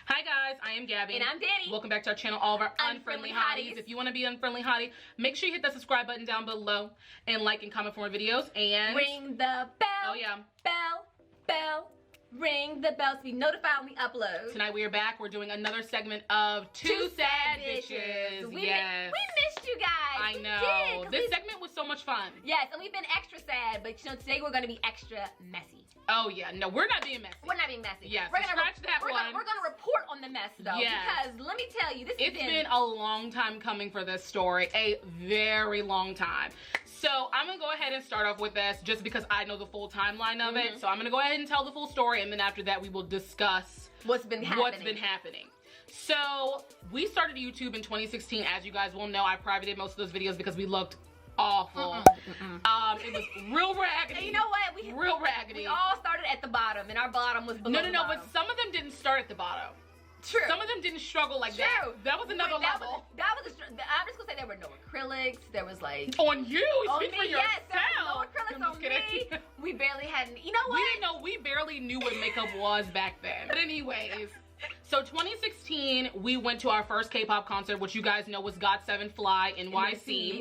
Hi guys, I am Gabby. And I'm Dani. Welcome back to our channel, all of our unfriendly hotties. If you want to be unfriendly hottie, make sure you hit that subscribe button down below and like and comment for more videos and ring the bell. Oh yeah. Bell. Ring the bell to be notified when we upload. Tonight we are back. We're doing another segment of Two Sad Bitches. We missed you guys. I know. This segment was so much fun. Yes, and we've been extra sad, but you know, today we're going to be extra messy. Oh yeah, no, we're not being messy. We're not being messy. Yes, we're so gonna scratch that one. We're going to report on the mess though, yes. Because let me tell you, it's been a long time coming for this story, a very long time. So I'm gonna go ahead and start off with this just because I know the full timeline of it. So I'm gonna go ahead and tell the full story, and then after that we will discuss what's been happening. So we started YouTube in 2016. As you guys will know, I privated most of those videos because we looked awful. It was real raggedy. And you know what? Real raggedy. We all started at the bottom, and our bottom was below the bottom. But some of them didn't start at the bottom. True. Some of them didn't struggle like that. That was another level. I'm just gonna say there were no acrylics. There was like on you. Speak for yourself. Yes, there was no acrylics on me. We barely had. You know what? We didn't know. We barely knew what makeup was back then. But anyways, so 2016, we went to our first K-pop concert, which you guys know was GOT7 Fly NYC.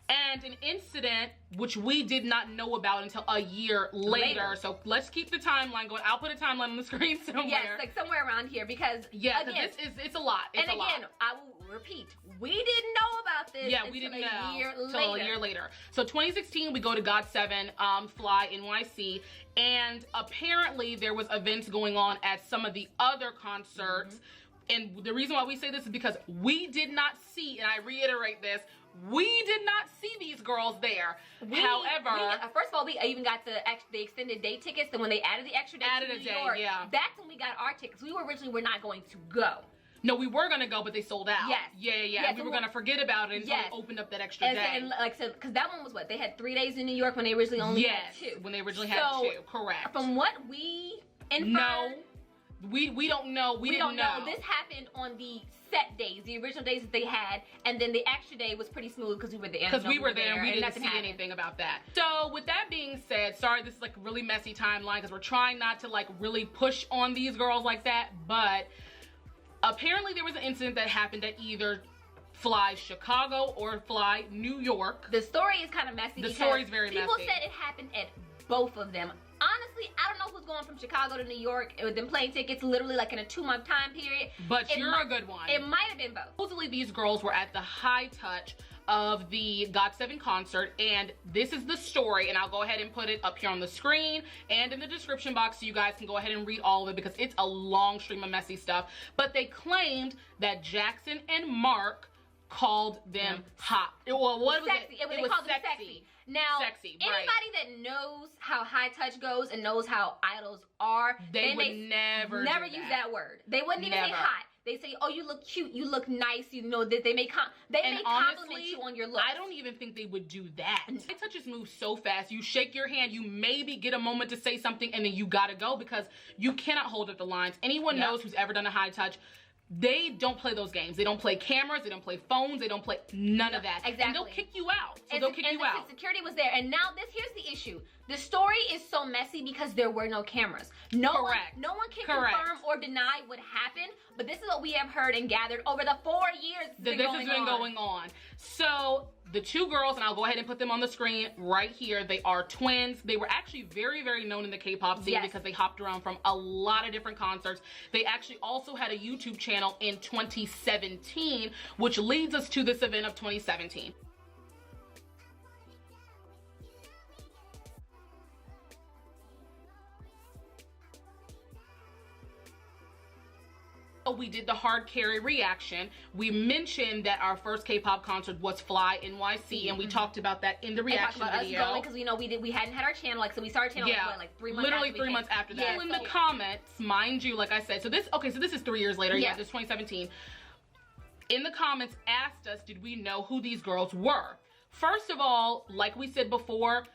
And an incident which we did not know about until a year later. So let's keep the timeline going. I'll put a timeline on the screen somewhere. Yes, like somewhere around here, because again, it's a lot. It's a lot. I will repeat, we didn't know about this. Yeah, we didn't know until a year later. So 2016, we go to GOT7 Fly NYC, and apparently there was events going on at some of the other concerts. And the reason why we say this is because we did not see, and I reiterate this, we did not see these girls there. However, first of all, we even got the extended day tickets. And when they added the extra day to New York, that's when we got our tickets. We were not going to go. No, we were gonna go, but they sold out. Yes. Yeah. We were gonna forget about it until they opened up that extra day. And like I said, because that one was what? They had 3 days in New York when they originally only had 2. When they originally had 2, correct. From what we inferred, we don't know. We didn't know. This happened on the set days, the original days that they had, and then the extra day was pretty smooth because we were there. Because we were there and we didn't see anything about that. So with that being said, sorry, this is like a really messy timeline because we're trying not to like really push on these girls like that, but apparently there was an incident that happened at either Fly Chicago or Fly New York. The story is kind of messy. The story is very messy. People said it happened at both of them. Honestly, I don't know who's going from Chicago to New York with them plane tickets literally like in a 2-month time period. But you're a good one. It might have been both. Supposedly these girls were at the high touch of the GOT7 concert, and this is the story, and I'll go ahead and put it up here on the screen and in the description box so you guys can go ahead and read all of it because it's a long stream of messy stuff. But they claimed that Jackson and Mark called them hot. Well, what was sexy. it? They called them sexy. Now, anybody that knows how high touch goes and knows how idols are, they would never use that word. They wouldn't even say hot. They say, "Oh, you look cute. You look nice." You know that they may compliment you on your looks. I don't even think they would do that. High touches move so fast. You shake your hand, you maybe get a moment to say something, and then you gotta go because you cannot hold up the lines. Anyone knows who's ever done a high touch. They don't play those games. They don't play cameras. They don't play phones. They don't play none of that. Exactly. And they'll kick you out. So they'll kick you out. Security was there. And now here's the issue. The story is so messy because there were no cameras. No one can confirm or deny what happened. But this is what we have heard and gathered over the 4 years this has been going on. So the 2 girls, and I'll go ahead and put them on the screen right here. They are twins. They were actually very, very known in the K-pop scene because they hopped around from a lot of different concerts. They actually also had a YouTube channel in 2017, which leads us to this event of 2017. We did the hard carry reaction. We mentioned that our first K-pop concert was Fly NYC, and we talked about that in the reaction video. Because you know we hadn't had our channel, like, so we started channel like 3 months. Literally 3 months after that. In the comments, mind you, like I said, so this is 3 years later. Yeah, this is 2017. In the comments, asked us, did we know who these girls were? First of all, like we said before,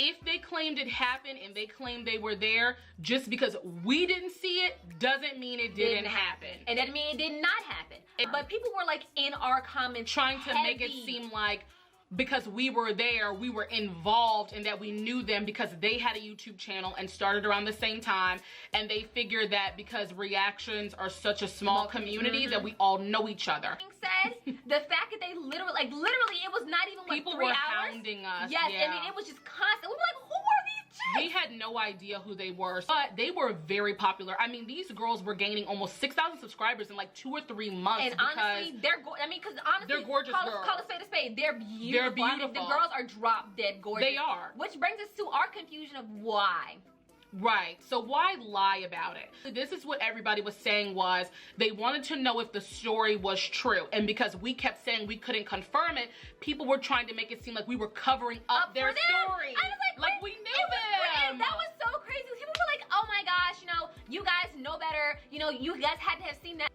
if they claimed it happened and they claimed they were there, just because we didn't see it doesn't mean it didn't happen. It doesn't mean it did not happen. But people were like in our comments trying to make it seem like because we were there, we were involved, and that we knew them because they had a YouTube channel and started around the same time, and they figured that because reactions are such a small community that we all know each other. Said the fact that they literally, it was not even like people 3 were hours. hounding us. Yes, yeah. I mean, it was just constant. We were like, who are these chicks? We had no idea who they were, but they were very popular. I mean, these girls were gaining almost 6,000 subscribers in like 2 or 3 months. And honestly, they're gorgeous girls. Call a spade a spade. They're beautiful. They're beautiful. I mean, the girls are drop dead gorgeous. They are. Which brings us to our confusion of why. Right. So why lie about it? This is what everybody was saying was they wanted to know if the story was true. And because we kept saying we couldn't confirm it, people were trying to make it seem like we were covering up their story. I was like we knew them. That was so crazy. People were like, oh my gosh, you guys know better. You guys had to have seen that.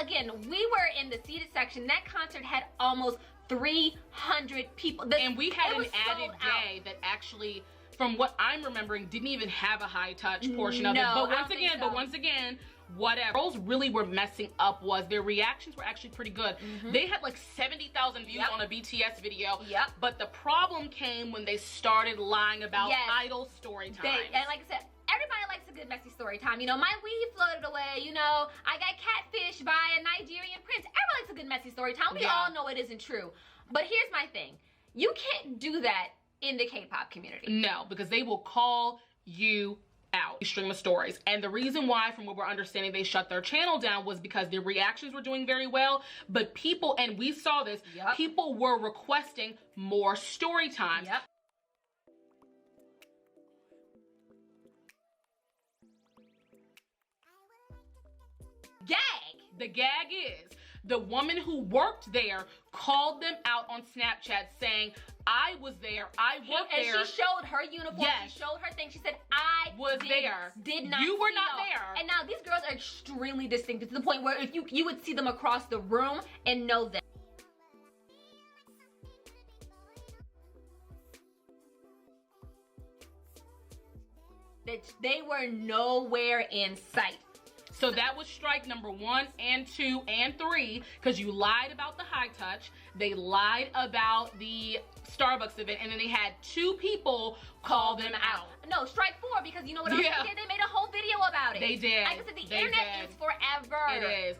Again, we were in the seated section. That concert had almost 300 people. And we had an added day that actually, from what I'm remembering, didn't even have a high touch portion of it. But once again, whatever. Girls really were messing up was their reactions were actually pretty good. They had like 70,000 views on a BTS video. But the problem came when they started lying about idol story time. And like I said, everybody likes a good messy story time. My weed floated away. I got catfished by a Nigerian prince. Everybody likes a good messy story time. We all know it isn't true. But here's my thing. You can't do that in the K-pop community. No, because they will call you out. Stream of stories. And the reason why, from what we're understanding, they shut their channel down was because their reactions were doing very well. But people, and we saw this, people were requesting more story time. Gag. The gag is the woman who worked there called them out on Snapchat saying, I was there, I worked there. And she showed her uniform, she showed her thing. She said, I was there. Did not You were not there. And now these girls are extremely distinctive to the point where if you would see them across the room and know them. That they were nowhere in sight. So that was strike number 1 and 2 and 3 because you lied about the high touch. They lied about the Starbucks event, and then they had 2 people call them out. No, strike 4 because you know what else they did? They made a whole video about it. They did. Like I said, the internet is forever. It is.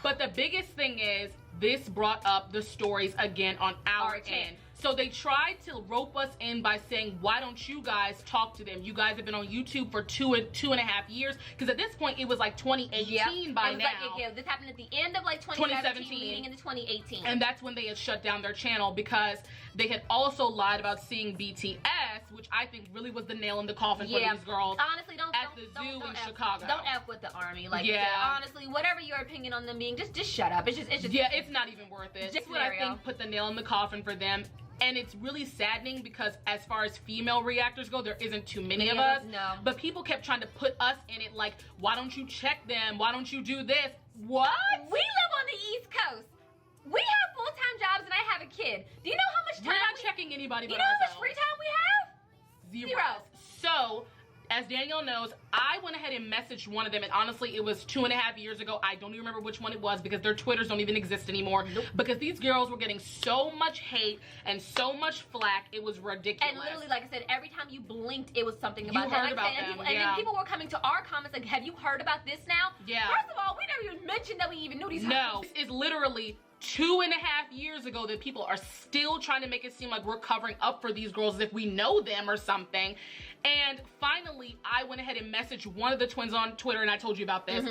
But the biggest thing is this brought up the stories again on our end. So they tried to rope us in by saying, why don't you guys talk to them? You guys have been on YouTube for two and a half years. Because at this point, it was like 2018 by now. This happened at the end of like 2017, leading into 2018. And that's when they had shut down their channel because they had also lied about seeing BTS, which I think really was the nail in the coffin for these girls. Honestly, at the zoo in Chicago. Don't F with the army. Like, honestly, whatever your opinion on them being, just shut up. It's just it's not even worth it. Just what I think put the nail in the coffin for them. And it's really saddening because as far as female reactors go, there isn't too many of us. No. But people kept trying to put us in it like, why don't you check them? Why don't you do this? What? We live on the East Coast. We have full-time jobs and I have a kid. Do you know how much time we're not checking anybody but ourselves? You know how much free time we have? Zero. So, as Danielle knows, I went ahead and messaged one of them, and honestly, it was 2.5 years ago. I don't even remember which one it was because their Twitters don't even exist anymore. Because these girls were getting so much hate and so much flack, it was ridiculous. And literally, like I said, every time you blinked, it was something about you heard about them. And then people were coming to our comments like, have you heard about this now? Yeah. First of all, we never even mentioned that we even knew these No, this is literally 2.5 years ago that people are still trying to make it seem like we're covering up for these girls as if we know them or something. And finally, I went ahead and messaged one of the twins on Twitter, and I told you about this.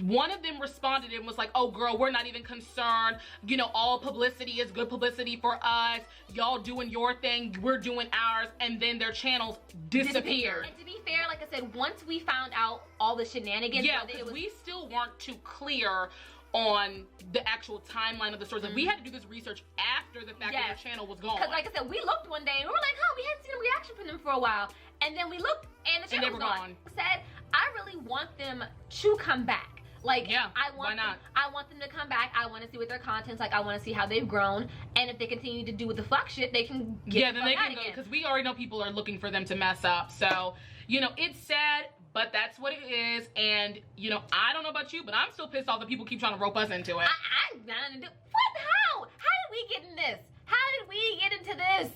One of them responded and was like, oh, girl, we're not even concerned. You know, all publicity is good publicity for us. Y'all doing your thing, we're doing ours. And then their channels disappeared. And to be fair, like I said, once we found out all the shenanigans, we still weren't too clear on the actual timeline of the stories. Like, we had to do this research after the fact that their channel was gone. Because like I said, we looked one day and we were like, we hadn't seen a reaction from them for a while. And then we looked and the channel was gone. Said, I really want them to come back. Like, why not? I want them to come back. I want to see what their content's like. I want to see how they've grown. And if they continue to do with the fuck shit, they can get then they can go. Because we already know people are looking for them to mess up. So, you know, it's sad, But that's what it is, and you know, I don't know about you, but I'm still pissed off that people keep trying to rope us into it. I'm not gonna do. What? How? How did we get in this? How did we get into this?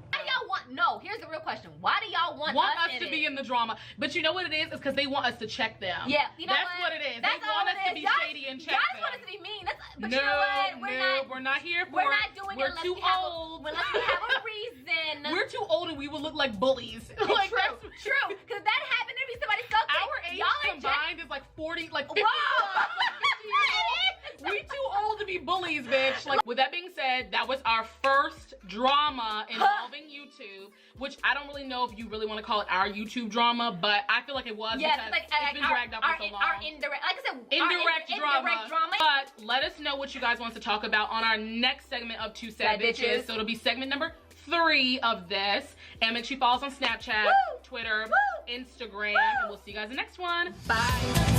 Why do y'all want? No, here's the real question. Why do y'all want us to be in the drama? But you know what it is? It's because they want us to check them. Yeah, you know that's what it is. That's they want us to be shady and check them. Y'all want us to be mean. But no, you know what? We're not here for We're not doing we're it unless too we have old. unless we have a reason. We're too old and we will look like bullies. Like, true. Because that happened to me. Somebody sucked it. Our age combined is like 40, like 50. Whoa! We too old to be bullies, bitch. Like, with that being said, that was our first drama involving YouTube, which I don't really know if you really want to call it our YouTube drama, but I feel like it was because it's been dragged out for so long. Our indirect, like I said, indirect drama. drama. But let us know what you guys want to talk about on our next segment of Two Sad Bitches. So it'll be segment number 3 of this. And make sure you follow us on Snapchat, Twitter, Instagram, and we'll see you guys in the next one. Bye.